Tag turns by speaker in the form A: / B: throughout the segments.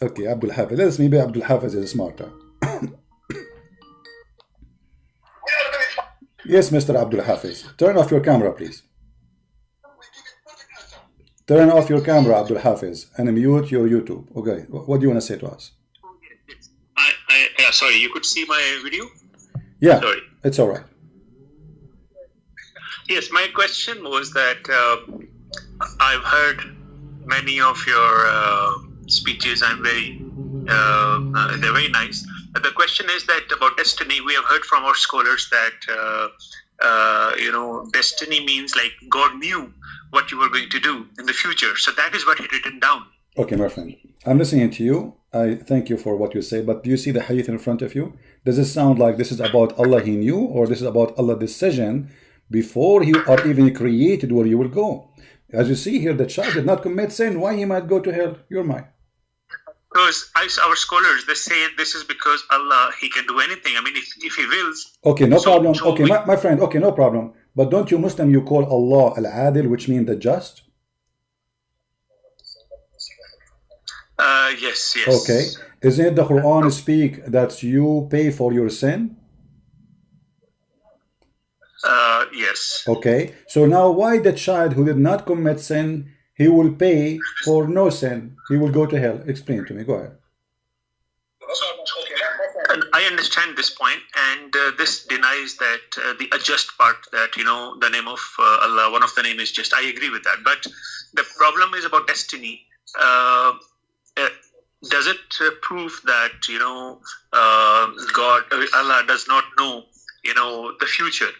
A: Okay, Abdul Hafiz. Let's maybe Abdul Hafiz is smarter. Yes, Mr. Abdul Hafiz. Turn off your camera, please. Turn off your camera, Abdul Hafiz, and mute your YouTube. Okay, what do you want to say to us?
B: Yeah, sorry, you could see my video?
A: Yeah,
B: sorry.
A: It's all right.
B: Yes, my question was that I've heard many of your speeches. They're very nice. But the question is that about destiny, we have heard from our scholars that destiny means like God knew what you were going to do in the future. So that is what he written down.
A: Okay, my friend, I'm listening to you. I thank you for what you say, but do you see the hadith in front of you? Does it sound like this is about Allah he knew, or this is about Allah's decision before you are even created where you will go? As you see here, the child did not commit sin. Why he might go to hell? You're mine.
B: Because our scholars, they say this is because Allah, he can do anything. I mean, if he wills.
A: Okay, no problem. Okay, my friend, okay, no problem. But don't you Muslim, you call Allah al-adil, which means the just?
B: Yes.
A: Okay. Isn't it the Quran speak that you pay for your sin?
B: Yes.
A: Okay. So now why the child who did not commit sin, he will pay for no sin? He will go to hell. Explain to me. Go ahead.
B: I understand this point, and this denies that the adjust part, that the name of Allah, one of the name is just. I agree with that, but the problem is about destiny. Does it prove that Allah does not know the future,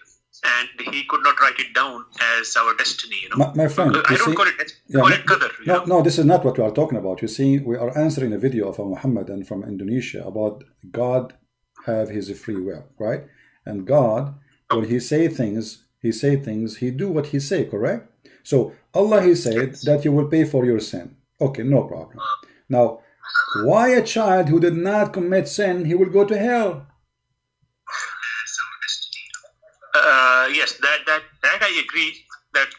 B: and he could not write it down as our destiny?
A: My friend,
B: I don't call it. Call it qadar.
A: No, this is not what we are talking about. You see, we are answering a video of a Muhammedan from Indonesia about God have his free will, right? And God, when he say things, he do what he say, correct? So Allah, he said that you will pay for your sin. Okay, no problem. Now, why a child who did not commit sin, he will go to hell?
B: Yes, that I agree. That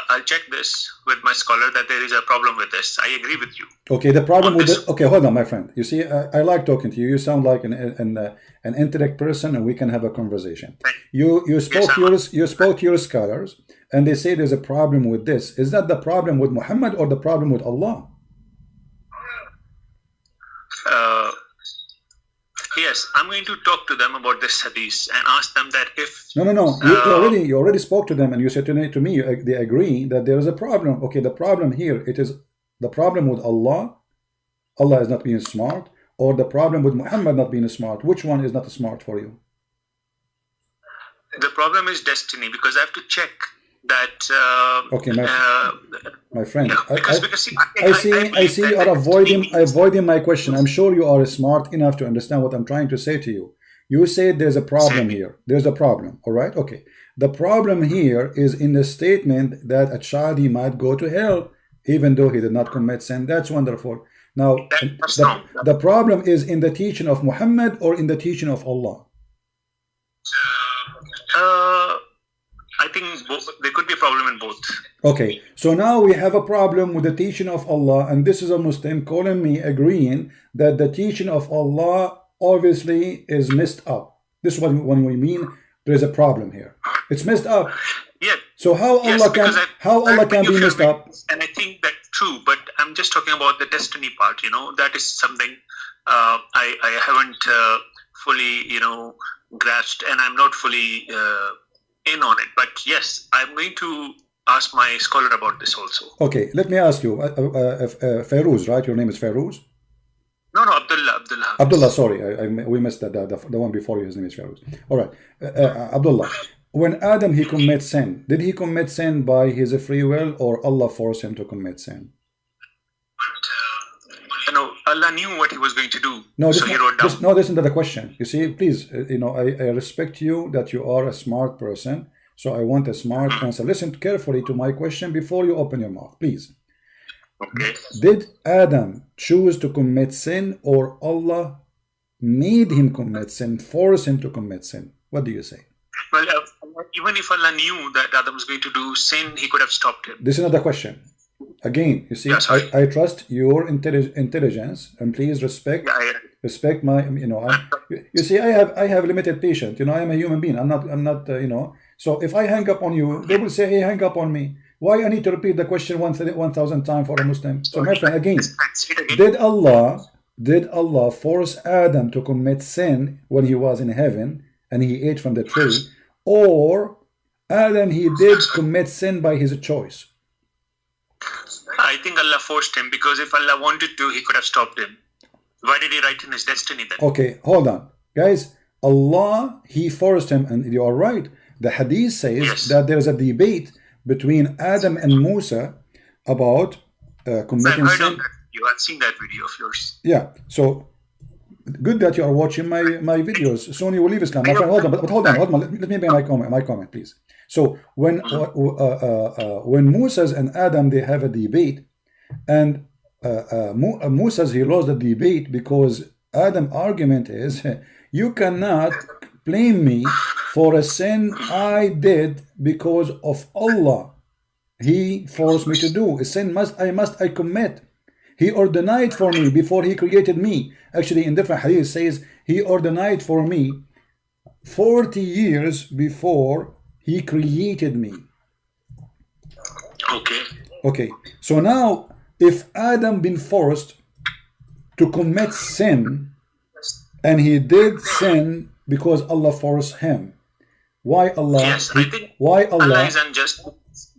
B: I'll check this with my scholar, that there is a problem with this. I agree with you.
A: Okay, the problem with this. Okay, hold on, my friend. You see, I like talking to you. You sound like an intellect person, and we can have a conversation. You spoke to your scholars, and they say there's a problem with this. Is that the problem with Muhammad or the problem with Allah?
B: Yes, I'm going to talk to them about this hadith and ask them that if...
A: No. You already spoke to them, and you said to me they agree that there is a problem. Okay, the problem here, it is the problem with Allah. Allah is not being smart, or the problem with Muhammad not being smart. Which one is not smart for you?
B: The problem is destiny, because I have to check that.
A: Okay, my friend.
B: Yeah,
A: I see you are avoiding my question. I'm sure you are smart enough to understand what I'm trying to say to you. You say there's a problem here. There's a problem. All right. Okay. The problem here is in the statement that a child, he might go to hell even though he did not commit sin. That's wonderful. Now, the problem is in the teaching of Muhammad or in the teaching of Allah?
B: I think both. There could be a problem in both.
A: Okay, so now we have a problem with the teaching of Allah, and this is a Muslim calling me agreeing that the teaching of Allah obviously is messed up. This is what when we mean there is a problem here. It's messed up.
B: Yeah.
A: So how Allah can be messed up?
B: And I think that's true, but I'm just talking about the destiny part. That is something I haven't fully grasped, and I'm not fully in on it. But yes, I'm going to ask my scholar about this also.
A: Okay, let me ask you, Feroz, right? Your name is Feroz?
B: No, Abdullah.
A: Abdullah, sorry, we missed that. The one before you, his name is Feroz. All right, Abdullah. When Adam he commits sin, did he commit sin by his free will, or Allah forced him to commit sin?
B: Allah knew what he was going to do.
A: No,
B: so he wrote down.
A: No, this is not the question. You see, please, I respect you that you are a smart person. So I want a smart answer. Listen carefully to my question before you open your mouth, please.
B: Okay.
A: Did Adam choose to commit sin, or Allah made him commit sin, forced him to commit sin? What do you say?
B: Well, even if Allah knew that Adam was going to do sin, he could have stopped him.
A: This is not the question. Again, you see,
B: Yeah, sorry.
A: I trust your intelligence, and please respect
B: Yeah,
A: respect my, you see, I have limited patience. I am a human being. I'm not. So if I hang up on you, they will say, hey, hang up on me. Why I need to repeat the question 1,000 times for a Muslim? So my
B: sorry.
A: friend, again,
B: Say it again.
A: did Allah force Adam to commit sin when he was in heaven and he ate from the tree, or Adam he did commit sin by his choice?
B: I think Allah forced him, because if Allah wanted to, He could have stopped him. Why did He write in His destiny then?
A: Okay, hold on, guys. Allah he forced him, and you are right. The hadith says
B: Yes.
A: that there is a debate between Adam and Musa about
B: I've
A: committing
B: heard
A: sin.
B: of that video. I've seen that video of yours.
A: Yeah, so good that you are watching my videos. Soon you will leave Islam, my friend. Hold on, but hold on. Let me make my comment, please. So when Moses and Adam they have a debate, and Moses he lost the debate because Adam argument is you cannot blame me for a sin I did because of Allah. He forced me to do a sin. I commit. He ordained for me before he created me. Actually, in different hadith says he ordained for me 40 years before he created me.
B: Okay.
A: Okay, so now if Adam been forced to commit sin, and he did sin because Allah forced him, why Allah?
B: Yes, I think
A: why
B: Allah is unjust,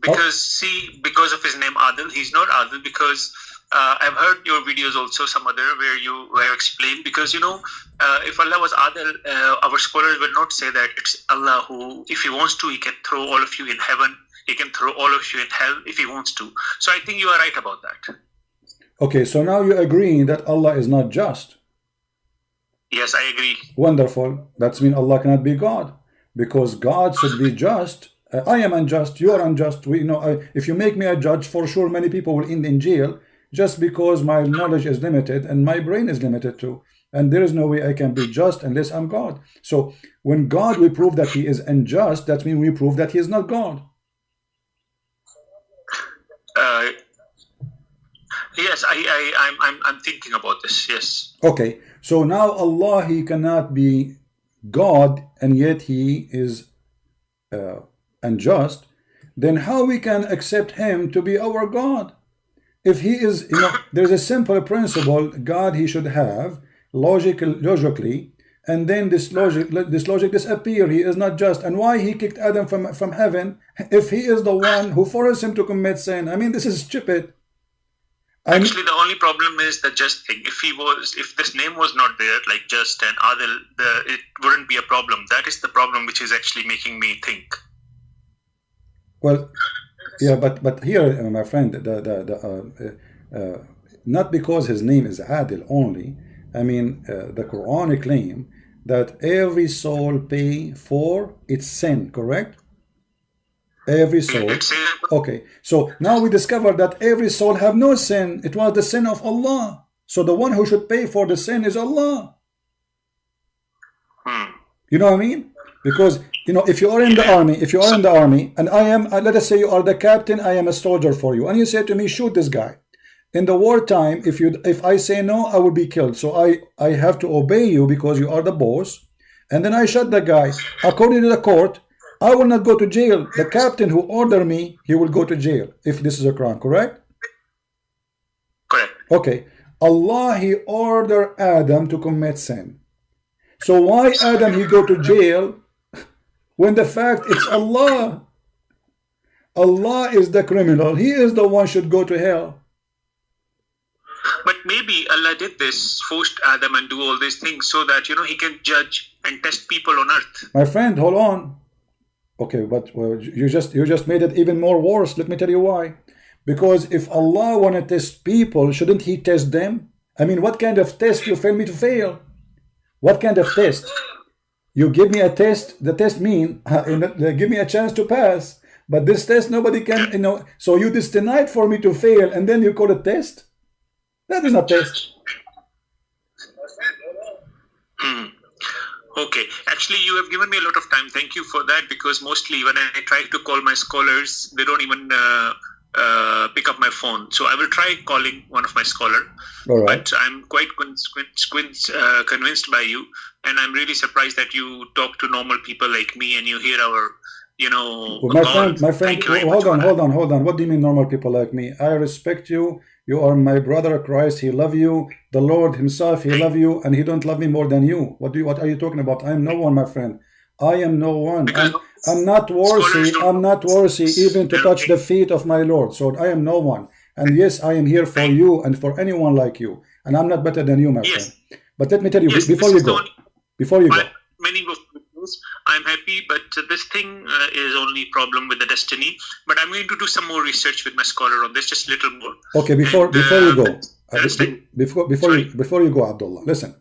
B: because because of His name Adil, He's not Adil, because I've heard your videos also, some other, where you explained, because if Allah was Adil, our scholars will not say that it's Allah who, if He wants to, He can throw all of you in heaven, He can throw all of you in hell if He wants to. So I think you are right about that.
A: Okay, so now you agree that Allah is not just.
B: Yes, I agree.
A: Wonderful. That means Allah cannot be God, because God should be just. I am unjust, you are unjust. If you make me a judge, for sure many people will end in jail, just because my knowledge is limited and my brain is limited too. And there is no way I can be just unless I'm God. So when God we prove that He is unjust, that means we prove that He is not God.
B: Yes, I'm thinking about this. Yes.
A: Okay, so now Allah He cannot be God, and yet He is unjust. Then how we can accept Him to be our God? If He is, there's a simple principle. God He should have logically, and then this logic disappear. He is not just. And why He kicked Adam from heaven if He is the one who forced him to commit sin? I mean, this is stupid.
B: Actually, the only problem is the just thing. If this name was not there, like just and Adil, it wouldn't be a problem. That is the problem which is actually making me think.
A: Well, yeah, but here, my friend, not because his name is Adil only. I mean, the Quran claim that every soul pay for its sin, correct? Every soul. Okay, so now we discover that every soul have no sin. It was the sin of Allah. So the one who should pay for the sin is Allah. You know what I mean? Because if you are in the army, and I am, let us say you are the captain, I am a soldier for you, and you say to me, shoot this guy. In the wartime, if I say no, I will be killed. So I have to obey you because you are the boss, and then I shot the guy. According to the court, I will not go to jail. The captain who ordered me, he will go to jail if this is a crime, correct?
B: Correct.
A: Okay. Allah, He ordered Adam to commit sin. So why Adam, he go to jail when the fact it's Allah? Allah is the criminal. He is the one should go to hell.
B: But maybe Allah did this, forced Adam and do all these things so that, He can judge and test people on earth.
A: My friend, hold on. Okay, but you just made it even more worse. Let me tell you why. Because if Allah want to test people, shouldn't He test them? I mean, what kind of test you fail me to fail? What kind of test? You give me a test. The test mean give me a chance to pass. But this test nobody can. So you denied for me to fail, and then you call it test? That is not test.
B: Okay, actually you have given me a lot of time. Thank you for that, because mostly when I try to call my scholars, they don't even pick up my phone. So I will try calling one of my scholar.
A: All right.
B: But I'm quite convinced by you, and I'm really surprised that you talk to normal people like me and you hear our,
A: Well, my friend, hold on. What do you mean normal people like me? I respect you. You are my brother Christ. He love you. The Lord Himself, He love you, and He don't love me more than you. What are you talking about? I am no one, my friend. I am no one. I'm not worthy. I'm not worthy even to touch the feet of my Lord. So I am no one. And yes, I am here for you and for anyone like you. And I'm not better than you, my friend. But let me tell you, before you go,
B: many of those, I'm happy, but this thing is only problem with the destiny. But I'm going to do some more research with my scholar on this, just a little more.
A: Okay, before you go, before you go, Abdullah, listen.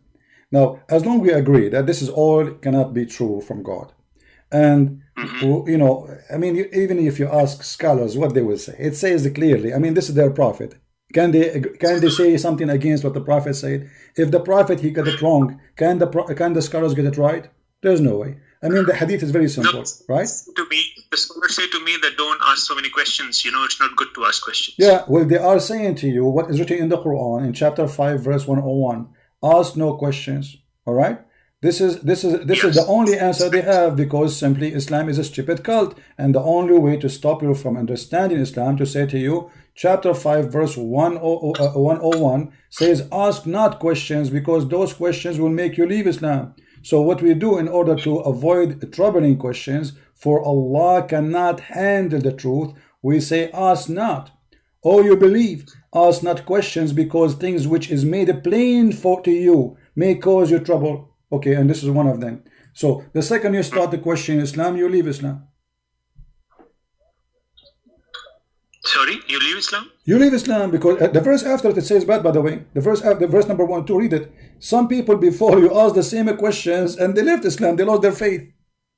A: Now, as long as we agree that this is all cannot be true from God, and I mean, even if you ask scholars what they will say, it says clearly. I mean, this is their prophet. Can they say something against what the prophet said? If the prophet he got it wrong, can the scholars get it right? There's no way. I mean, the hadith is very simple, right?
B: To me, the scholars say to me that don't ask so many questions. It's not good to ask questions.
A: Yeah, well, they are saying to you what is written in the Quran in chapter 5, verse 101. Ask no questions. All right. This is the only answer they have, because simply Islam is a stupid cult, and the only way to stop you from understanding Islam to say to you, chapter 5 verse 101 says, ask not questions, because those questions will make you leave Islam. So what we do in order to avoid troubling questions, for Allah cannot handle the truth, we say ask not. Oh, you believe, ask not questions, because things which is made plain to you may cause you trouble. Okay, and this is one of them. So the second you start the question Islam, you leave Islam.
B: Sorry, you leave Islam?
A: You leave Islam, because the verse after it says bad, by the way. The verse number 1, 2, read it. Some people before you asked the same questions and they left Islam, they lost their faith.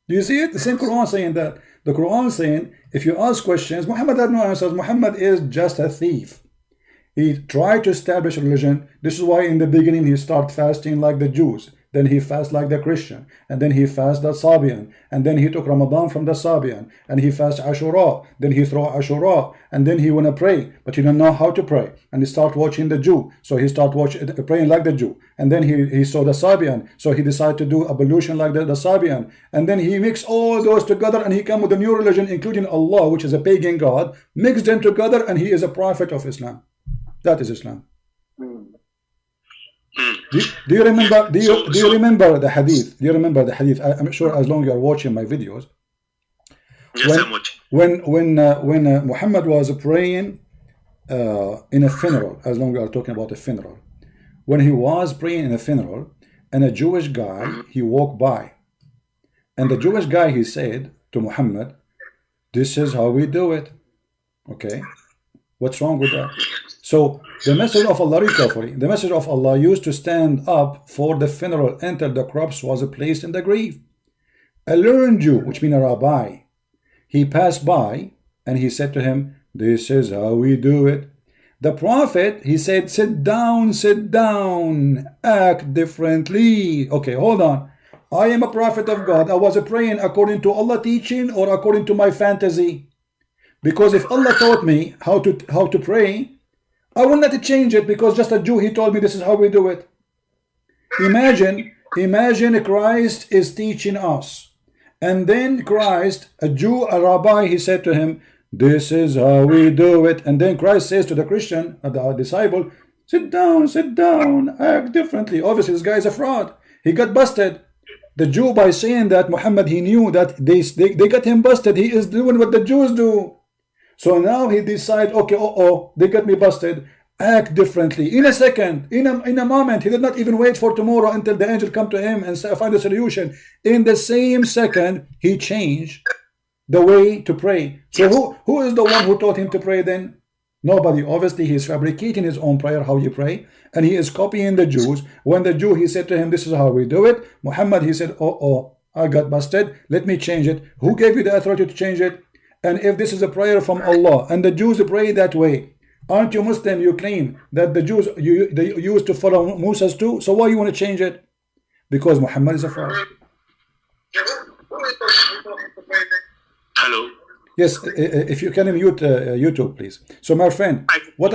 A: Do you see it? The same Quran saying that. The Quran saying, if you ask questions, Muhammad had no answers. Muhammad is just a thief. He tried to establish a religion. This is why in the beginning he started fasting like the Jews. Then he fast like the Christian, and then he fast the Sabian, and then he took Ramadan from the Sabian, and he fast Ashura, then he throw Ashura, and then he want to pray, but he don't know how to pray, and he start watching the Jew, so he start praying like the Jew, and then he saw the Sabian, so he decided to do ablution like the Sabian, and then he mix all those together, and he come with a new religion, including Allah, which is a pagan god, mix them together, and he is a prophet of Islam. That is Islam. Do you remember? Do you remember the hadith? Do you remember the hadith? I'm sure as long as you are watching my videos.
B: Yes, I'm watching.
A: When Muhammad was praying in a funeral, as long as we are talking about a funeral, when he was praying in a funeral, and a Jewish guy he walked by, and the Jewish guy he said to Muhammad, "This is how we do it." Okay, what's wrong with that? So the message of Allah, the message of Allah used to stand up for the funeral until the corpse was placed in the grave. A learned Jew, which means a rabbi, he passed by and he said to him, "This is how we do it." The prophet, he said, sit down, act differently." Okay, hold on. I am a prophet of God. I was praying according to Allah teaching or according to my fantasy? Because if Allah taught me how to pray, I will not change it because just a Jew, he told me this is how we do it. Imagine Christ is teaching us. And then Christ, a Jew, a rabbi, he said to him, "This is how we do it." And then Christ says to the Christian, the disciple, sit down, act differently. Obviously, this guy is a fraud. He got busted. The Jew, by saying that, Muhammad, he knew that they got him busted. He is doing what the Jews do. So now he decides, okay, they got me busted. Act differently. In a second, in a moment, he did not even wait for tomorrow until the angel come to him and find a solution. In the same second, he changed the way to pray. So who is the one who taught him to pray then? Nobody. Obviously, he is fabricating his own prayer, how you pray, and he is copying the Jews. When the Jew, he said to him, "This is how we do it." Muhammad, he said, I got busted. Let me change it. Who gave you the authority to change it? And if this is a prayer from Allah and the Jews pray that way, aren't you Muslim? You claim that the Jews they used to follow Moses too. So why you want to change it? Because Muhammad is a fraud.
B: Hello.
A: Yes, if you can mute YouTube, please. So, my friend,
B: I,
A: what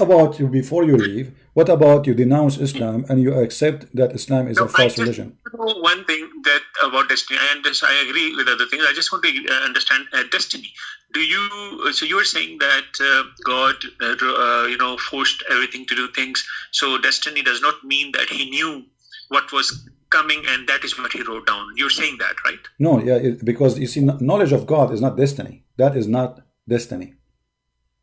A: about you before you leave? What about you denounce Islam and you accept that Islam is
B: no,
A: a
B: I
A: false
B: just
A: religion?
B: know one thing that about destiny, and this I agree with other things. I just want to understand destiny. Do you? So you are saying that God, forced everything to do things. So destiny does not mean that He knew what was coming, and that is what He wrote down. You're saying that, right?
A: No, yeah, because you see, knowledge of God is not destiny. That is not destiny.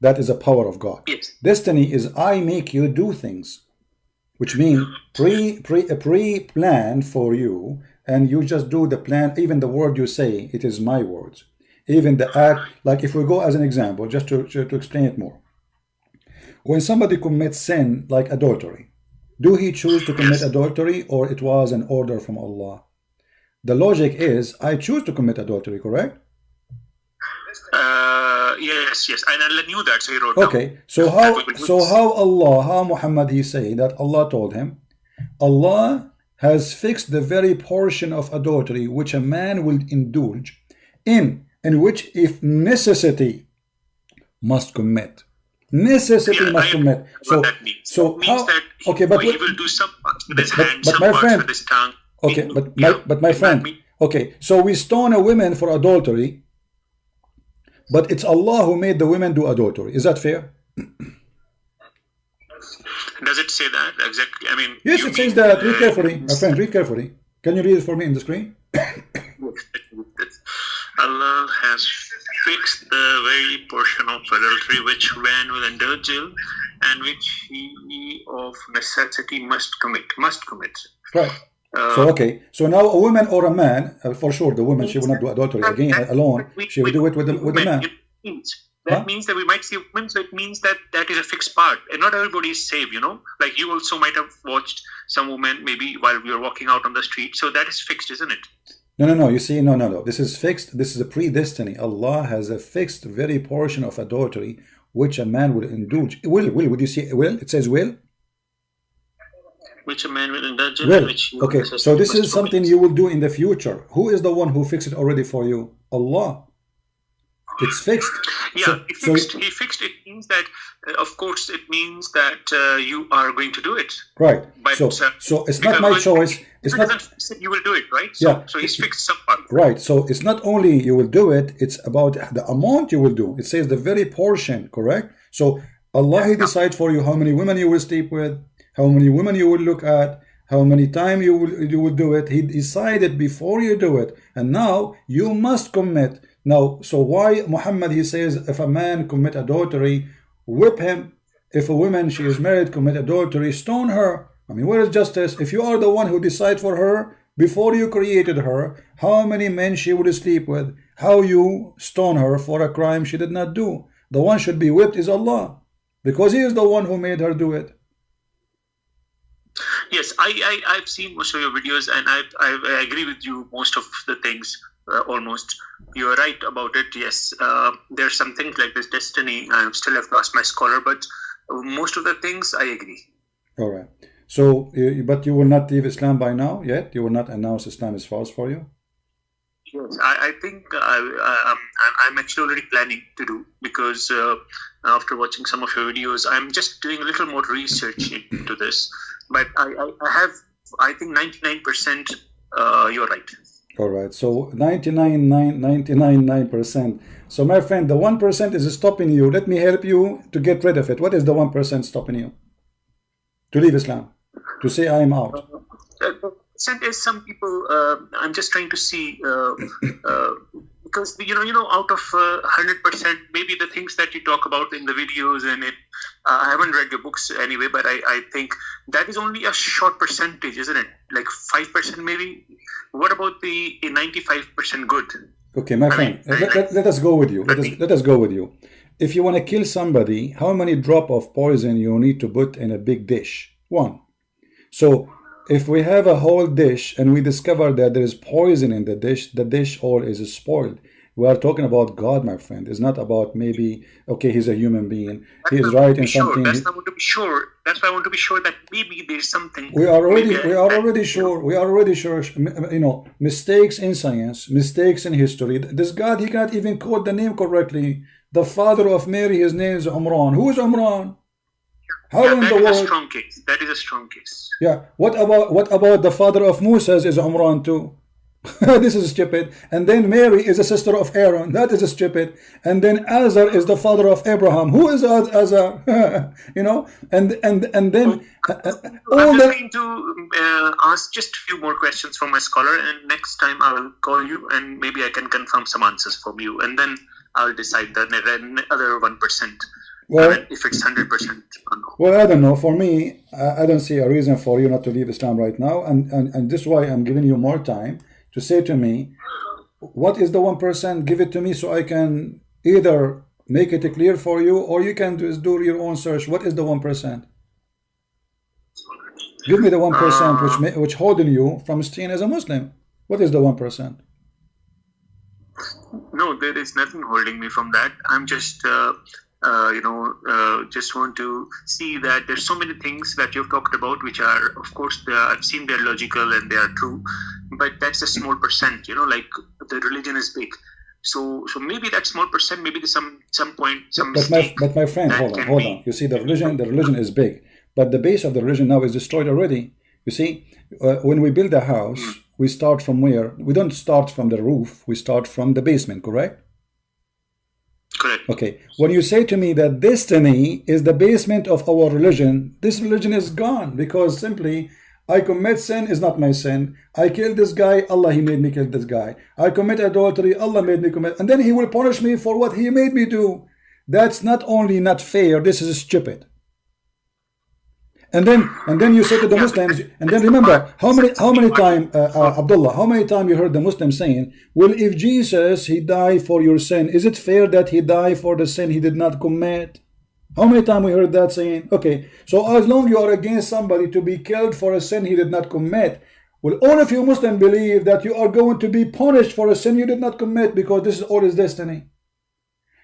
A: That is a power of God.
B: Yes.
A: Destiny is I make you do things, which means pre-plan for you, and you just do the plan. Even the word you say, it is my words. Even the act, like if we go as an example, just to explain it more. When somebody commits sin like adultery, do he choose to commit adultery, or it was an order from Allah? The logic is, I choose to commit adultery, correct?
B: Yes, and I knew that, so he wrote
A: okay,
B: down.
A: So how Muhammad, he say that Allah told him, Allah has fixed the very portion of adultery which a man will indulge in which if necessity must commit. Necessity must commit. So
B: that means.
A: So
B: means
A: how?
B: That
A: okay, but
B: he will do some parts with his hand,
A: but
B: some
A: my
B: parts
A: friend,
B: with his tongue.
A: Okay, but my friend, okay, so we stone a woman for adultery, but it's Allah who made the women do adultery. Is that fair?
B: Does it say that exactly? I mean,
A: yes, it says that. Read carefully, my friend. Read carefully. Can you read it for me in the screen?
B: Allah has fixed the very portion of adultery which man will indulge in, and which he of necessity must commit.
A: Right. So okay. So now a woman or a man, for sure, the woman, she will not do adultery again alone. She will do it with the man.
B: That means that we might see women, so it means that is a fixed part, and not everybody is saved. Like you also might have watched some women maybe while we were walking out on the street. So that is fixed, isn't it?
A: No. You see, no. This is fixed. This is a predestiny. Allah has a fixed very portion of adultery which a man will indulge. Will? Would you see will? It says will.
B: Which a man will indulge in.
A: Will. Okay. So this is something you will do in the future. Who is the one who fixed it already for you? Allah. It's fixed.
B: Yeah, he fixed it. Means that, of course, it means that you are going to do it.
A: Right.
B: But,
A: so it's not my choice. It's not.
B: You will do it, right? So he's fixed some part.
A: Right. So it's not only you will do it. It's about the amount you will do. It says the very portion. Correct. So Allah, He decides for you how many women you will sleep with, how many women you will look at, how many time you will do it. He decided before you do it, and now you must commit. Now, so why Muhammad, he says, if a man commit adultery, whip him. If a woman, she is married, commit adultery, stone her. I mean, where is justice? If you are the one who decide for her, before you created her, how many men she would sleep with, how you stone her for a crime she did not do. The one should be whipped is Allah, because He is the one who made her do it.
B: Yes, I've seen most of your videos, and I agree with you most of the things. Almost, you're right about it. Yes, there's some things like this destiny. I still have lost my scholar, but most of the things I agree.
A: All right. So, but you will not leave Islam by now yet. You will not announce Islam is false for you.
B: Yes, I think I'm actually already planning to do, because after watching some of your videos, I'm just doing a little more research into this. But I have, I think 99%. You're right.
A: All right, so 99.9%. So my friend, the 1% is stopping you. Let me help you to get rid of it. What is the 1% stopping you to leave Islam, to say I am out?
B: Is some people. I'm just trying to see because out of 100%, maybe the things that you talk about in the videos and it. I haven't read your books anyway, but I think that is only a short percentage, isn't it? Like 5% maybe. What about the 95% good?
A: Okay, my friend, let us go with you. Let us go with you. If you want to kill somebody, how many drop of poison you need to put in a big dish? 1. So if we have a whole dish and we discover that there is poison in the dish all is spoiled. We are talking about God, my friend. It's not about maybe, okay, he's a human being. He
B: That's
A: is
B: why I want
A: right
B: to
A: in
B: be sure.
A: something.
B: That's why I want to be sure. That's why I want to be sure that maybe there's something.
A: We are
B: Maybe
A: already sure. We are already sure. You know, mistakes in science, mistakes in history. This God, he cannot even quote the name correctly. The father of Mary, his name is Umran. Who is Umran? How
B: yeah,
A: in
B: that
A: the
B: is a
A: world?
B: strong case. That is a strong case.
A: Yeah. What about the father of Moses is Umran too? This is stupid. And then Mary is a sister of Aaron. That is stupid. And then Azar is the father of Abraham. Who is Azar? You know. And then
B: I'm
A: all
B: just
A: the.
B: going to ask just a few more questions from my scholar, and next time I will call you, and maybe I can confirm some answers from you, and then I'll decide the other 1%.
A: Well,
B: I mean, if it's 100% or no.
A: Well, I don't know. For me, I don't see a reason for you not to leave Islam right now, and this is why I'm giving you more time to say to me, what is the 1%? Give it to me so I can either make it clear for you, or you can just do your own search. What is the 1%? Give me the 1% which holding you from staying as a Muslim. What is the 1%?
B: No, there is nothing holding me from that. I'm just, just want to see that there's so many things that you've talked about, which are, of course, I've seen they're logical and they are true, but that's a small percent. Like the religion is big, so maybe that small percent, maybe there's some point, some mistake.
A: But my friend, hold on. You see, the religion is big, but the base of the religion now is destroyed already. You see, when we build a house, we start from where? We don't start from the roof. We start from the basement, correct?
B: Correct.
A: Okay. When you say to me that destiny is the basement of our religion, this religion is gone, because simply I commit sin is not my sin. I killed this guy, Allah, he made me kill this guy. I commit adultery, Allah made me commit, and then he will punish me for what he made me do. That's not only not fair, this is stupid. And then you say to the Muslims, and then remember, how many time, Abdullah, how many time you heard the Muslims saying, well, if Jesus, he died for your sin, is it fair that he died for the sin he did not commit? How many time we heard that saying? Okay, so as long you are against somebody to be killed for a sin he did not commit, well, all of you Muslims believe that you are going to be punished for a sin you did not commit, because this is all his destiny.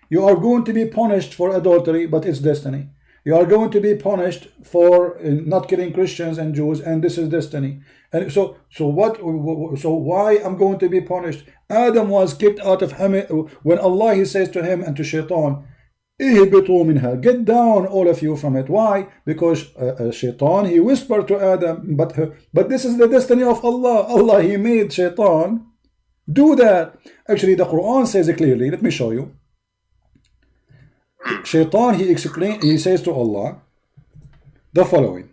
A: You are going to be punished for adultery, but it's destiny. You are going to be punished for not killing Christians and Jews, and this is destiny. And so why I'm going to be punished? Adam was kicked out of him when Allah, he says to him and to Shaitan, get down all of you from it. Why? Because Shaitan, he whispered to Adam, but this is the destiny of Allah. Allah, he made Shaitan do that. Actually, the Quran says it clearly. Let me show you. Shaitan, he says to Allah the following,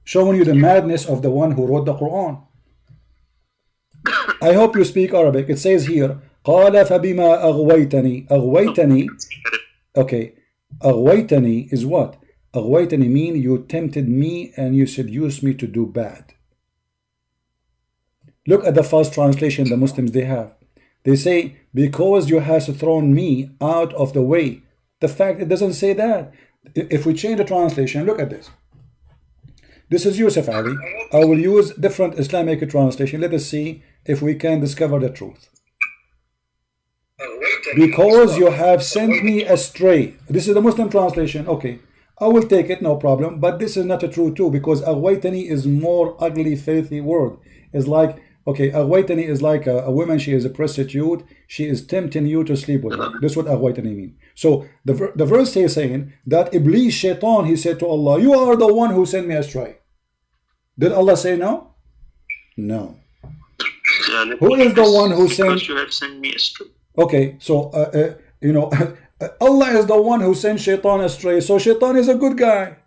A: showing you the madness of the one who wrote the Quran. I hope you speak Arabic. It says here, قال فبما أغويتني. Okay, أغويتني is what? أغويتني mean you tempted me and you seduced me to do bad. Look at the first translation the Muslims they have. They say, because you have thrown me out of the way. The fact it doesn't say that. If we change the translation, look at this. This is Yusuf Ali. I will use different Islamic translation. Let us see if we can discover the truth. Because you have sent me astray. This is the Muslim translation. Okay, I will take it, no problem. But this is not a true too, because aghwaytani is more ugly, filthy word. It's like, okay, aghwaytani is like a woman, she is a prostitute, she is tempting you to sleep with her. That's what aghwaytani mean. So the verse is saying that Iblis, Shaitan, he said to Allah, you are the one who sent me astray. Did Allah say no? No. Who is the one who sent?
B: Because you have sent me astray.
A: Okay, so Allah is the one who sent Shaitan astray. So Shaitan is a good guy.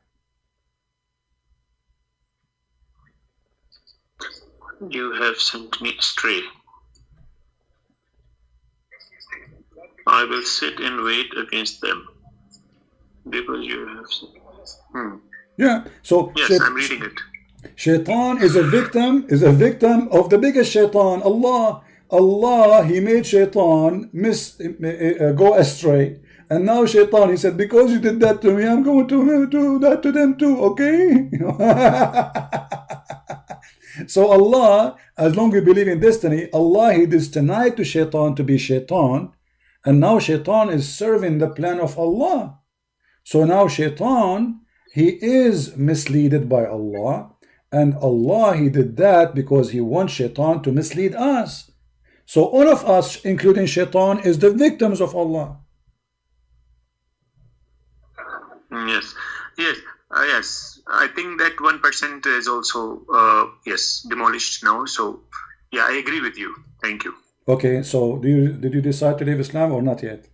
B: You have sent me astray. I will sit and wait against them, because you have sent.
A: Yeah. So
B: yes, I'm reading it.
A: Shaitan is a victim of the biggest Shaitan. Allah, he made Shaitan go astray. And now Shaitan, he said, because you did that to me, I'm going to do that to them too, okay? So Allah As long as we believe in destiny, Allah, He destined to shaitan to be shaitan, and now shaitan is serving the plan of Allah. So now shaitan, he is misleaded by Allah, and Allah, He did that because He wants shaitan to mislead us. So all of us, including shaitan, is the victims of Allah.
B: Yes, yes, yes. I think that 1% is also yes, demolished now. So yeah, I agree with you. Thank you.
A: Okay, so did you decide to leave Islam or not yet?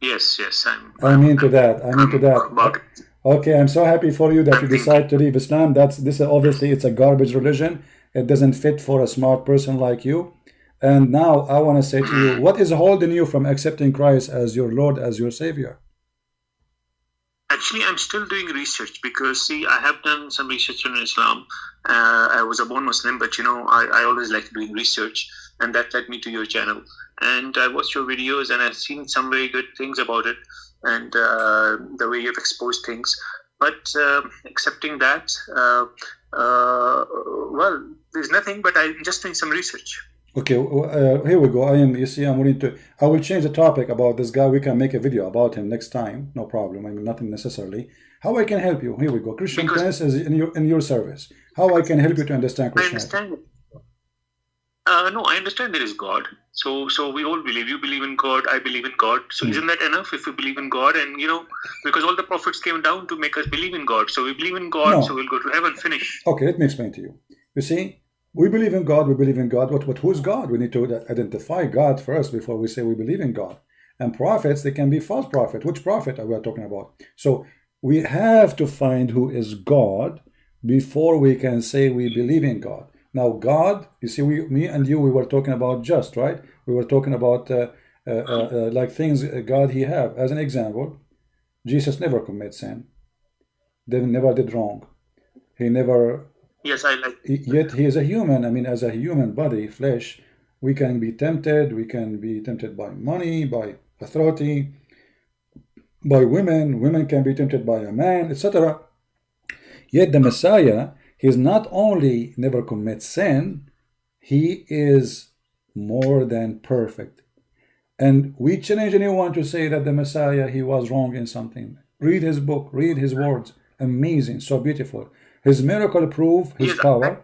B: Yes, yes.
A: I mean to that. Okay, I'm so happy for you that you decide to leave Islam. This obviously it's a garbage religion. It doesn't fit for a smart person like you. And now I want to say to you, what is holding you from accepting Christ as your Lord, as your Savior?
B: Actually, I'm still doing research because, see, I have done some research on Islam. I was a born Muslim, but I always like doing research, and that led me to your channel. And I watched your videos, and I've seen some very good things about it, and the way you've exposed things. But accepting that, well, there's nothing. But I'm just doing some research.
A: Okay, here we go. You see, I'm willing to. I will change the topic about this guy. We can make a video about him next time. No problem. I mean, nothing necessarily. How I can help you? Here we go. Christian Prince is in your service. How I can help you to understand Christianity?
B: I understand. No, I understand there is God. So we all believe. You believe in God. I believe in God. So isn't that enough? If we believe in God, and because all the prophets came down to make us believe in God. So we believe in God. No. So we'll go to heaven. Finish.
A: Okay, let me explain to you. You see. We believe in God, we believe in God. But who's God? We need to identify God first before we say we believe in God. And prophets, they can be false prophets. Which prophet are we talking about? So we have to find who is God before we can say we believe in God. Now God, you see, me and you, we were talking about just, right? We were talking about like things God He have. As an example, Jesus never commit sin. They never did wrong. He never...
B: Yes, I like.
A: Yet he is a human. I mean, as a human body, flesh, we can be tempted. We can be tempted by money, by authority, by women. Women can be tempted by a man, etc. Yet the Messiah, he is not only never commits sin, he is more than perfect. And we challenge anyone to say that the Messiah, he was wrong in something. Read his book, read his words. Amazing, so beautiful. His miracle prove his power.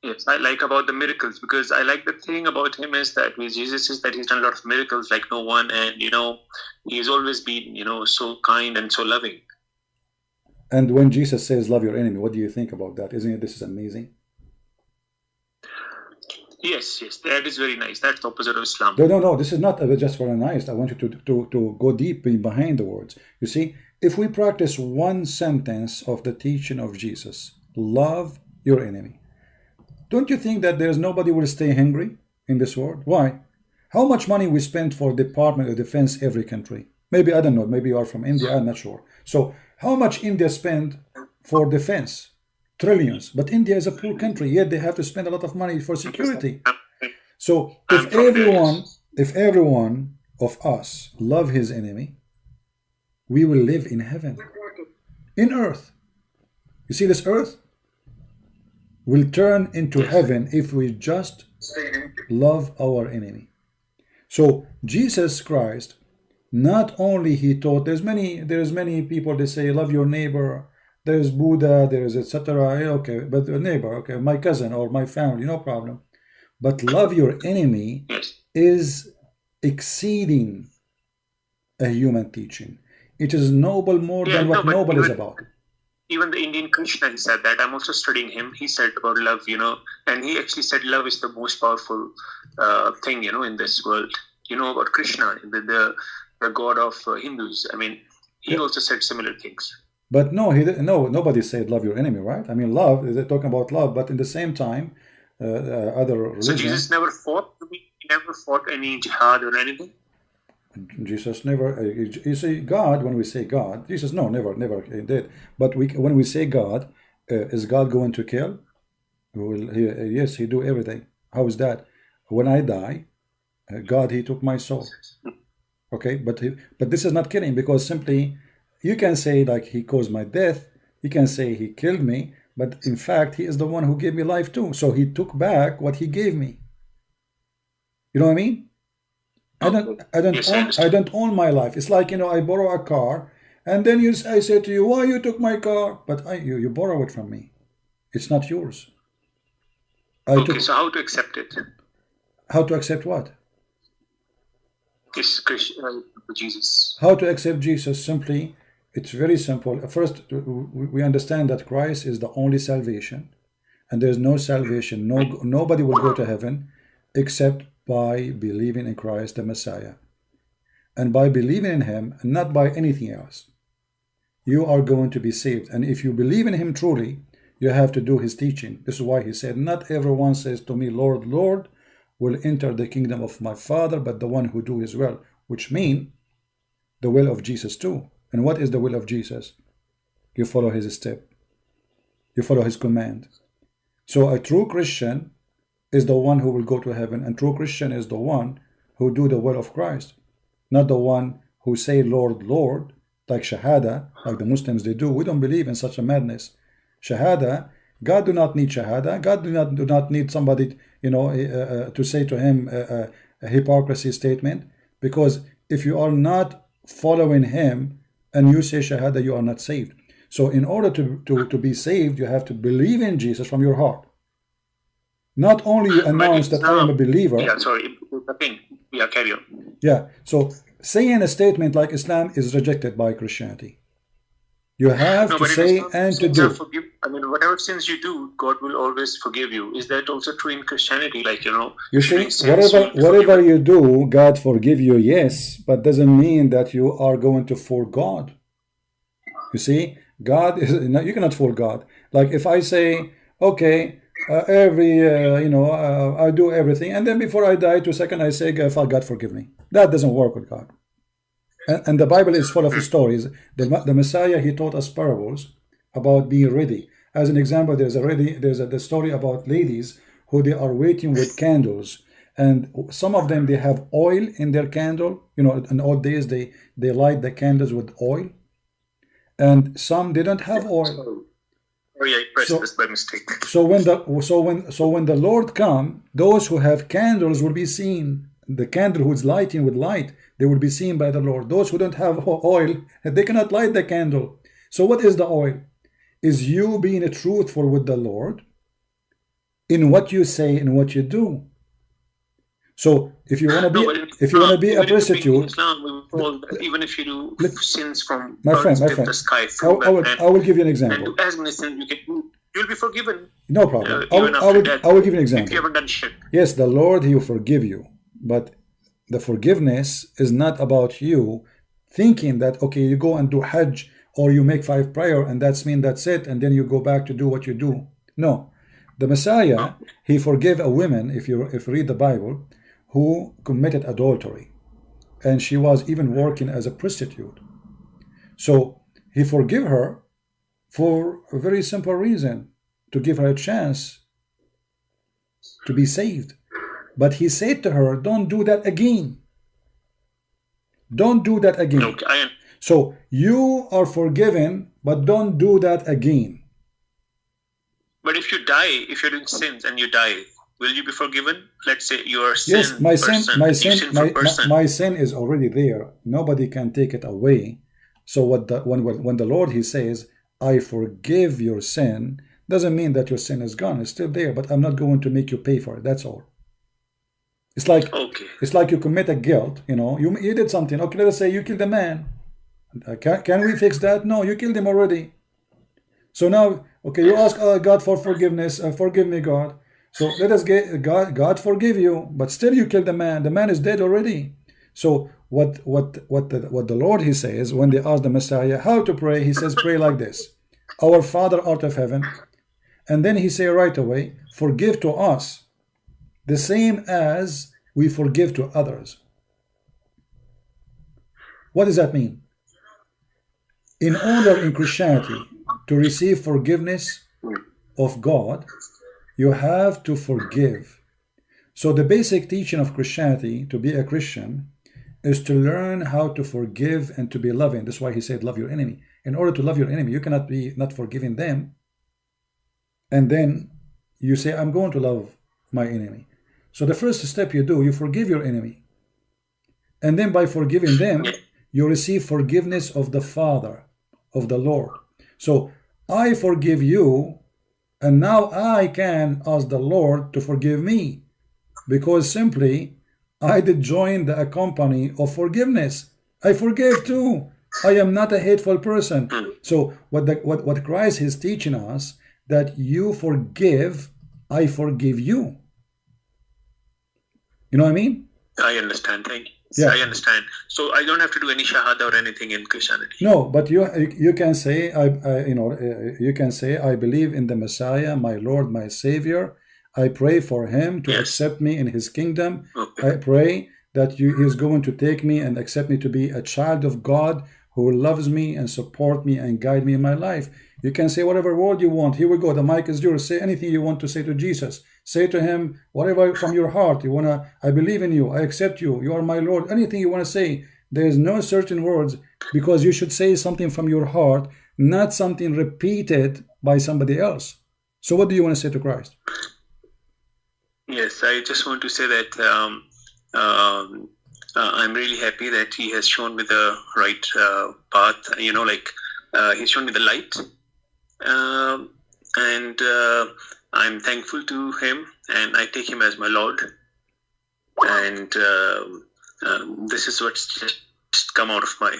B: Yes, I like about the miracles, because I like the thing about him is that with Jesus is that he's done a lot of miracles like no one, and he's always been so kind and so loving.
A: And when Jesus says love your enemy, what do you think about that? Isn't it this is amazing?
B: Yes, that is very nice. That's the opposite of Islam.
A: No, this is not just very nice. I want you to go deep behind the words. You see, if we practice one sentence of the teaching of Jesus, love your enemy, don't you think that there's nobody will stay hungry in this world? Why? How much money we spend for Department of Defense every country? Maybe, I don't know, maybe you are from India, I'm not sure. So how much India spend for defense? Trillions. But India is a poor country, yet they have to spend a lot of money for security. So if everyone of us love his enemy, we will live in heaven, in earth. You see, this earth will turn into heaven if we just love our enemy. So Jesus Christ, not only he taught, there's many people, they say love your neighbor, there's Buddha, there's etc. Okay, but a neighbor, okay, my cousin or my family, no problem. But love your enemy is exceeding a human teaching. It is noble more than what noble is about.
B: Even the Indian Krishna, he said that. I'm also studying him. He said about love, and he actually said love is the most powerful thing, in this world. About Krishna, the god of Hindus. I mean, he also said similar things.
A: But nobody said love your enemy, right? I mean, love, they're talking about love, but in the same time, other religions.
B: So Jesus never fought? He never fought any jihad or anything?
A: Jesus never, you see, God, when we say God, Jesus, no, never did. But when we say God, is God going to kill? Yes, he do everything. How is that? When I die, God, he took my soul. Okay, but this is not killing, because simply, you can say like he caused my death, you can say he killed me, but in fact, he is the one who gave me life too. So he took back what he gave me. You know what I mean? I don't own my life. It's like, you know, I borrow a car, and then I say to you, why you took my car? But you borrow it from me. It's not yours.
B: So how to accept it?
A: How to accept what?
B: Jesus.
A: How to accept Jesus? Simply, it's very simple. First, we understand that Christ is the only salvation, and there's no salvation. Nobody will go to heaven except by believing in Christ the Messiah, and by believing in him, and not by anything else. You are going to be saved, and if you believe in him truly, you have to do his teaching. This is why he said, not everyone says to me, Lord, Lord, will enter the kingdom of my Father, but the one who do his will, which mean the will of Jesus too. And what is the will of Jesus? You follow his step. You follow his command. So a true Christian is the one who will go to heaven, and true Christian is the one who do the will of Christ, not the one who say Lord, Lord, like Shahada, like the Muslims they do. We don't believe in such a madness. Shahada, God do not need Shahada. God do not need somebody, you know, to say to him a hypocrisy statement, because if you are not following him and you say Shahada, you are not saved. So in order to be saved, you have to believe in Jesus from your heart. Not only you announce that I am a believer.
B: Yeah, sorry. Yeah, carry on.
A: Yeah, so saying a statement like Islam is rejected by Christianity. You have to say and to do.
B: I mean, whatever sins you do, God will always forgive you. Is that also true in Christianity? Like, you know,
A: you see, whatever you do, God forgive you, yes, but doesn't mean that you are going to fool God. You see, God is, you cannot fool God. Like if I say, okay, I do everything, and then before I die, 2 seconds, I say, God forgive me. That doesn't work with God. And the Bible is full of stories. The Messiah, he taught us parables about being ready. As an example, there's the story about ladies who they are waiting with candles, and some of them they have oil in their candle. You know, in old days they light the candles with oil, and some didn't have oil.
B: Oh yeah, I pressed this by mistake.
A: So when the Lord come, those who have candles will be seen. The candle who's lighting with light, they will be seen by the Lord. Those who don't have oil, they cannot light the candle. So what is the oil? Is you being truthful with the Lord in what you say and what you do. So if you want to be a prostitute,
B: Islam, even if you do sins from
A: my friend,
B: the sky,
A: I will give you an example.
B: And do as many sins you can do, you'll be forgiven.
A: No problem. I will give you an example.
B: If you haven't done shit.
A: Yes, the Lord, he will forgive you. But the forgiveness is not about you thinking that, okay, you go and do Hajj or you make 5 prayers and that's it, and then you go back to do what you do. No. The Messiah, he forgave a woman, if you read the Bible, who committed adultery. And she was even working as a prostitute. So he forgave her for a very simple reason, to give her a chance to be saved. But he said to her, don't do that again. Don't do that again.
B: Okay,
A: so you are forgiven, but don't do that again.
B: But if you die, if you're doing sins and you die, will you be forgiven? Let's say you are a sin
A: yes, my sin is already there. Nobody can take it away. So when the Lord, he says, I forgive your sin, doesn't mean that your sin is gone. It's still there, but I'm not going to make you pay for it. That's all. It's like you commit a guilt, you did something. Okay, let us say you killed a man. Can we fix that? No, you killed him already. So now, okay, you ask God for forgiveness. Forgive me, God. So let us get God forgive you, but still you killed the man. The man is dead already. So what the Lord, he says, when they ask the Messiah how to pray, he says, pray like this: Our Father art of heaven. And then he say right away, forgive to us the same as we forgive to others. What does that mean? In order in Christianity to receive forgiveness of God, you have to forgive. So the basic teaching of Christianity, to be a Christian, is to learn how to forgive and to be loving. That's why he said love your enemy. In order to love your enemy, you cannot be not forgiving them. and then you say, I'm going to love my enemy. So the first step you do, you forgive your enemy. And then by forgiving them, you receive forgiveness of the Father, of the Lord. So I forgive you, and now I can ask the Lord to forgive me, because simply I did join the company of forgiveness. I forgave too. I am not a hateful person. So what Christ is teaching us, that you forgive, I forgive you. You know what I mean?
B: I understand. Thank you.
A: Yeah.
B: I understand. So I don't have to do any shahada or anything in Christianity.
A: No, but you can say you can say, I believe in the Messiah, my Lord, my Savior. I pray for him to accept me in his kingdom.
B: Okay.
A: I pray that he is going to take me and accept me to be a child of God who loves me and support me and guide me in my life. You can say whatever word you want. Here we go. The mic is yours. Say anything you want to say to Jesus. Say to him whatever from your heart. You wanna. I believe in you. I accept you. You are my Lord. Anything you want to say. There is no certain words, because you should say something from your heart, not something repeated by somebody else. So what do you want to say to Christ?
B: Yes, I just want to say that I'm really happy that he has shown me the right path. You know, like he's shown me the light, and I'm thankful to him, and I take him as my Lord. And this is what's just come out of my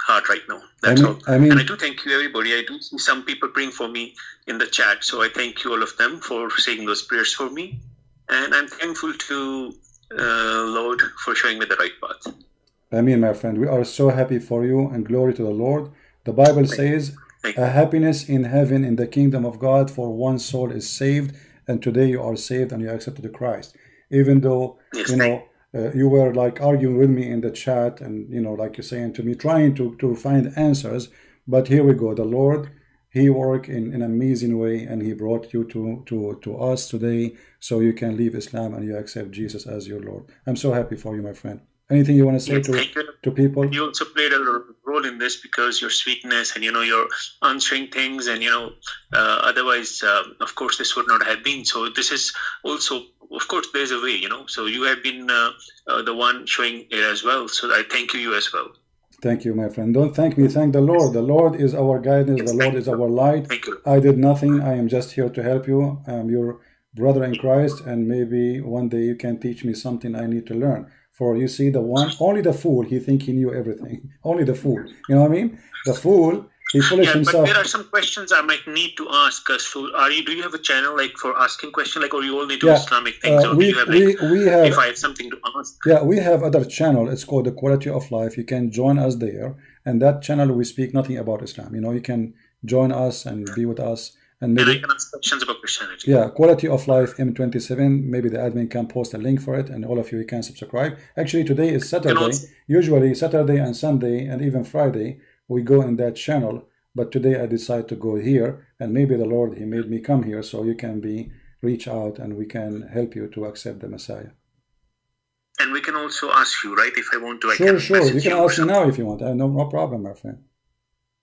B: heart right now. That's all. And I do thank you, everybody. I do see some people praying for me in the chat, so I thank you all of them for saying those prayers for me. And I'm thankful to Lord for showing me the right path.
A: Amen, my friend. We are so happy for you, and glory to the Lord. The Bible says, a happiness in heaven, in the kingdom of God, for one soul is saved, and today you are saved and you accepted Christ. Even though, you were like arguing with me in the chat, and like you're saying to me, trying to find answers. But here we go. The Lord, he worked in an amazing way, and he brought you to us today, so you can leave Islam and you accept Jesus as your Lord. I'm so happy for you, my friend. Anything you want to say to people?
B: You also played a role in this, because your sweetness and you're answering things, and otherwise of course this would not have been. So this is also, of course, there's a way, so you have been the one showing it as well. So I thank you as well.
A: Thank you, my friend. Don't thank me, thank the Lord. The Lord is our guidance. The Lord is our light.
B: Thank you.
A: I did nothing. I am just here to help you. I'm your brother in Christ, and maybe one day you can teach me something I need to learn. For you see, only the fool, he think he knew everything. Only the fool. You know what I mean? The fool, he foolish himself.
B: But there are some questions I might need to ask us. So do you have a channel like for asking questions, like, or you all need to Islamic things, or do you have if I have something to ask?
A: Yeah, we have other channel. It's called the Quality of Life. You can join us there, and that channel we speak nothing about Islam. You can join us and be with us. And maybe
B: I can ask questions about Christianity.
A: Yeah, Quality of Life M27. Maybe the admin can post a link for it, and all of you can subscribe. Actually, today is Saturday. Usually Saturday and Sunday and even Friday we go in that channel, but today I decided to go here, and maybe the Lord, he made me come here, so you can reach out and we can help you to accept the Messiah.
B: And we can also ask you, right? If I want to,
A: sure. You can ask me now if you want. No problem, my friend.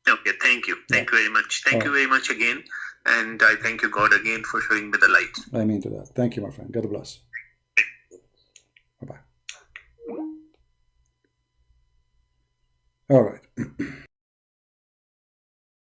B: Okay, thank you. Thank you very much. Thank you very much again. And I thank you, God, again for showing me the light.
A: I mean to that. Thank you, my friend. God bless. Bye-bye. All right.